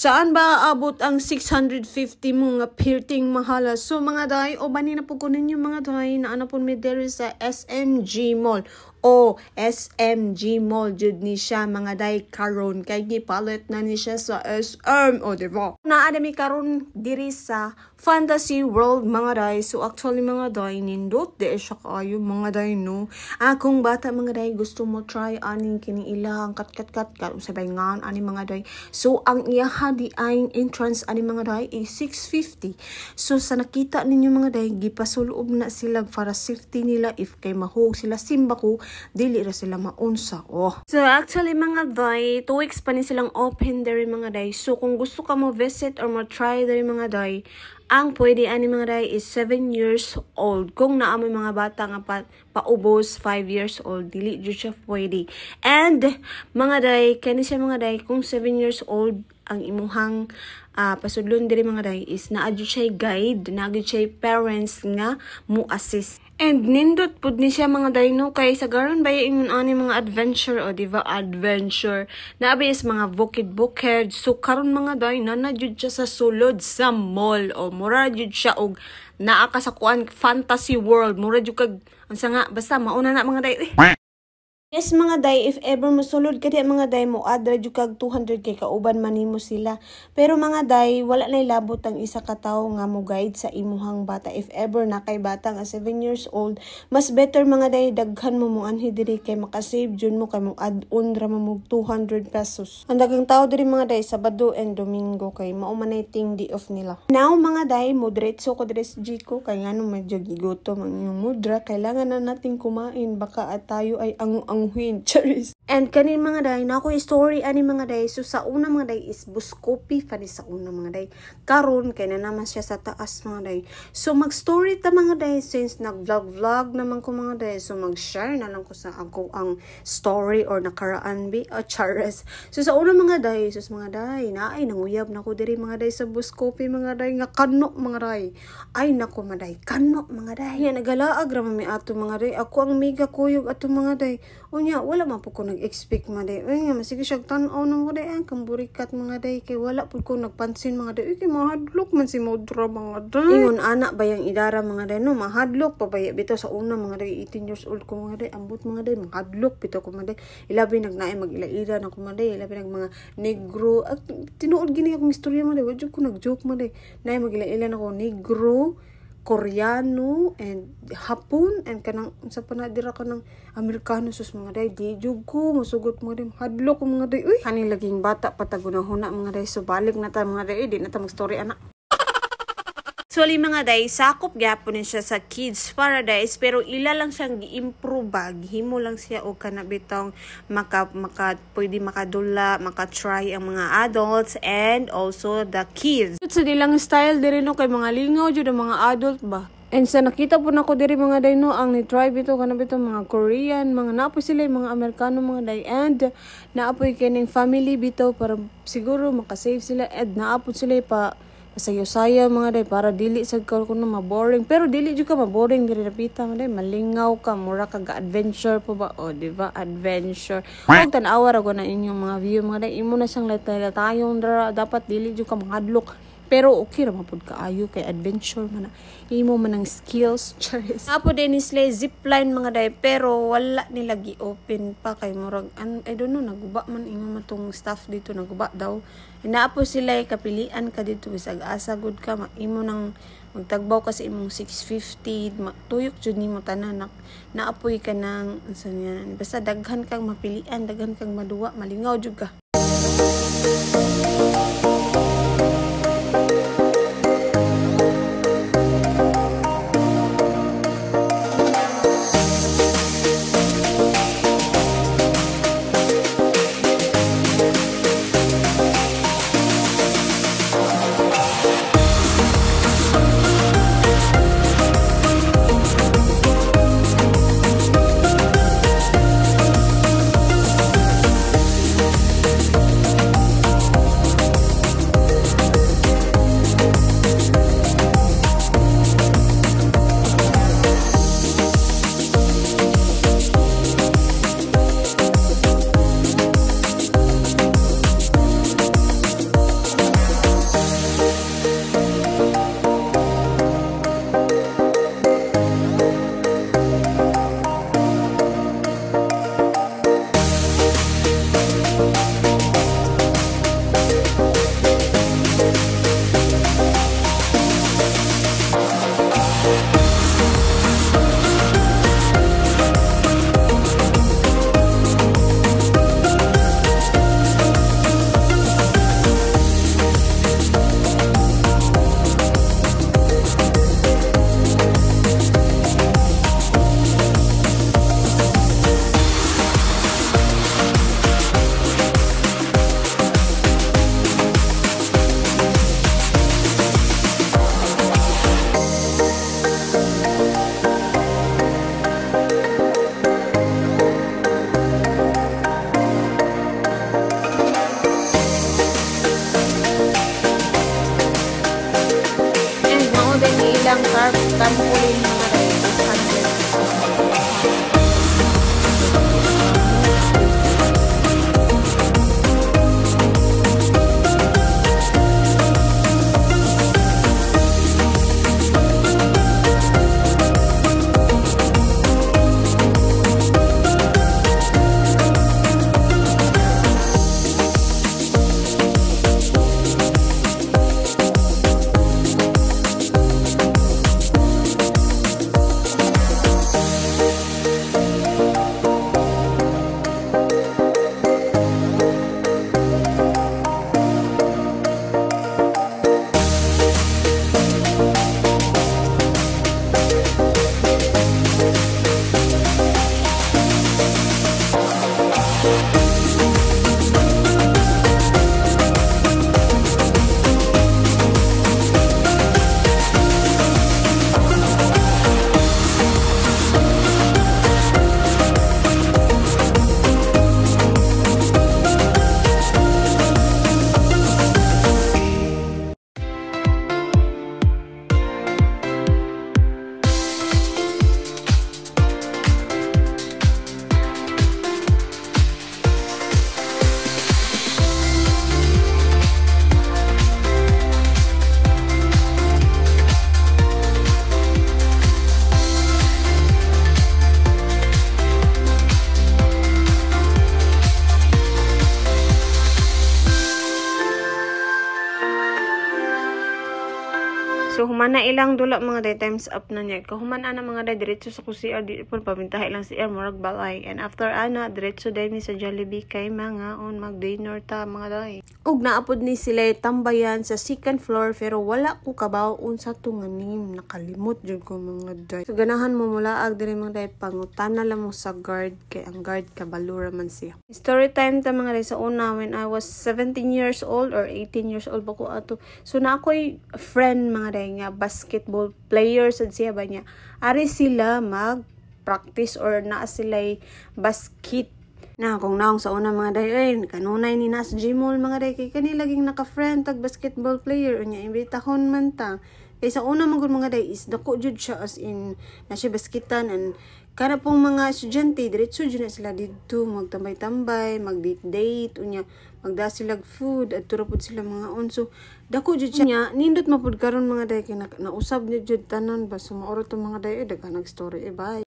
Saan ba aabot ang 650 mo nga pirting mahala? So mga day, o bani na po ko ninyo mga day, na ano po mi dere sa SMG Mall. O SMG Mall jud ni siya mga day karon kay gipalit na ni siya sa SM, o diba? Naada mi karon diri sa Fantasy World mga day. So actually mga day, nindot di siya kaayo mga day no. Akong bata mga day, gusto mo try aning kini ilang kat karon sabay ngan ani mga day. So ang iyaha di ay entrance ani mga day is 650. So sa nakita ninyo mga day, gipasulob na sila para safety nila if kay mahog sila simba ko, dili ra sila maunsa. Oh. So actually mga day, 2 weeks pa ni silang open diri mga day. So kung gusto ka mo visit or mo try diri mga day, ang pwede ani mga day is 7 years old. Kung naamoy mga bata nga paubos 5 years old, dili jud siya pwede. And mga day, kani siya mga day, kung 7 years old ang imuhang pasudlon diri mga day is naadyo siya guide, naadyo siya parents nga mo assist. And nindot pud ni siya mga day no, kay sa garon bay ingon ani mga adventure, o diba adventure na is mga bukid-bukid. So karon mga day nanajud siya sa sulod sa mall, o mura jud siya og naa ka sa kuan Fantasy World, mura jud kag unsa nga basta mauna na mga day. Yes mga day, if ever mosulod ka di mga day, mo adra jud kag 200 kay kauban man nimo sila. Pero mga day, wala nay labot ang isa ka tawo nga mo guide sa imuhang bata. If ever na kay bata nga 7 years old, mas better mga day daghan mo mo anhi diri kay makasave jud mo kay mo add-on ra mo 200 pesos. Ang daghang tawo diri mga day Sabado and Domingo kay mao man ay ting day off nila. Now mga day, mo diretso ko diri sa Jico kay ngano medyo gigutom ang inyong mudra, kailangan na nating kumain baka at tayo ay ang charis. And kanin mga day, na ako story ani mga day. So sa una mga day is Buscopi fani sa una mga day. Karon kay na naman siya sa taas mga day. So mag-story ta mga day, since nag-vlog naman ko mga day. So mag-share na lang ko sa ako ang story or nakaraan bi o charis. So sa una mga day, sus mga day, naay nanguyab na ko diri mga day sa Buscopi mga day nga kano mga day. Ay nako mga day, kano mga day. Yan nagalaag ra mi ato mga day. Ako ang mega kuyog ato mga day. Unya, wala man po ko nag-expect mga day. Uy nga, masige siya tanaw ng mga day. Ang kamburikat mga day. Kay wala po ko nagpansin mga day. Uy, kay mahadlok man si Modra mga day. Ingon, anak ba yung idara mga day? No, mahadlok pa ba? Bito sa una mga day, 18 years old ko mga day. Ambot mga day, mahadlok bito ko mga day. Ilabi nagnaay mag-ila-ila na ko mga day. Ilabi nag mga negro. Tinuod gini akong istorya mga day. Wadyo ko nag-joke mga day. Naay mag-ila-ila na ko negro, Koreano, and Hapon, and kanang sa panadira ka ng Amerikano. Sus mga day, di jug ko masugot mga day, hadlok ko mga day. Uy, kaning laging bata patagunahuna mga day. So balik na ta mga day, di na ta mag-story anak. Actually mga day, sakop gyapon siya sa Kids Paradise, pero ila lang siyang gi-improve ba, gihimo lang siya og kana bitong pwede makadula, maka-try ang mga adults and also the kids. Sa dilang style diri no kay mga lingaw jud ang mga adult ba. And sa nakita po na ko diri mga day no, ang ni-try bito kana bito mga Korean, mga naapoy sila mga Amerikano mga day, and naapoy kining family bito para siguro makasave sila, and naapod sila pa sayo-sayo mga day para dili sad ka kuno maboring. Pero dili jud ka maboring diri napita mga day, malingaw ka, mura ka ga-adventure po ba, o diba adventure. Kung tan-awa ra ko na inyong mga view mga day, imo na siyang latay-latayong dapat dili jud ka mahadlok. Pero okay ra mapud kaayo kay adventure man, imo man ang skills. Charis apo din is zipline mga day, pero wala nila gi-open pa kay murag I don't know, naguba man ingon matong staff dito, naguba daw. Inaapo sila kapilian ka dito bisag asa good ka imo nang magtagbaw kasi imong 650 tuyok jud nimo tanan, naapoy ka nang unsa niyan, basta daghan kang mapilian, daghan kang maduwa, malingaw jud ka. ang carp tamulin mga day 800. So, human na ilang dula mga day, times up na niya. Kahuman na mga day, diretso sa kusiar, di po pabintahe lang si Murag Balay. And after ana, diretso day mi sa Jollibee kay mga on mag-dinner ta mga day. Ug naapod ni sila tambayan sa second floor, pero wala ko kabaon sa tunganim. Nakalimot jud ko mga day. So, ganahan mo mulaag diri mga day, pangutan na lang mo sa guard, kay ang guard kabalura man siya. Story time ta mga day sa una, when I was 17 years old or 18 years old ba ko ato. So, na ako'y friend mga day, nga basketball players sad siya ba niya ari sila mag practice or naa sila basket na kung naong sa una mga day kanunay ni nas gymol mga day kay kani laging naka-friend tag basketball player unya imbitahon man ta kay sa una man gud mga day is dako jud siya as in na siya basketan and kana pong mga estudyante diretso jud na sila didto magtambay-tambay mag-date unya magda sila food at turapod sila mga unso dako jud siya nindot mapud karon mga day kay nausab ni jud tanan ba sumaoro to mga day daghang nag story bye.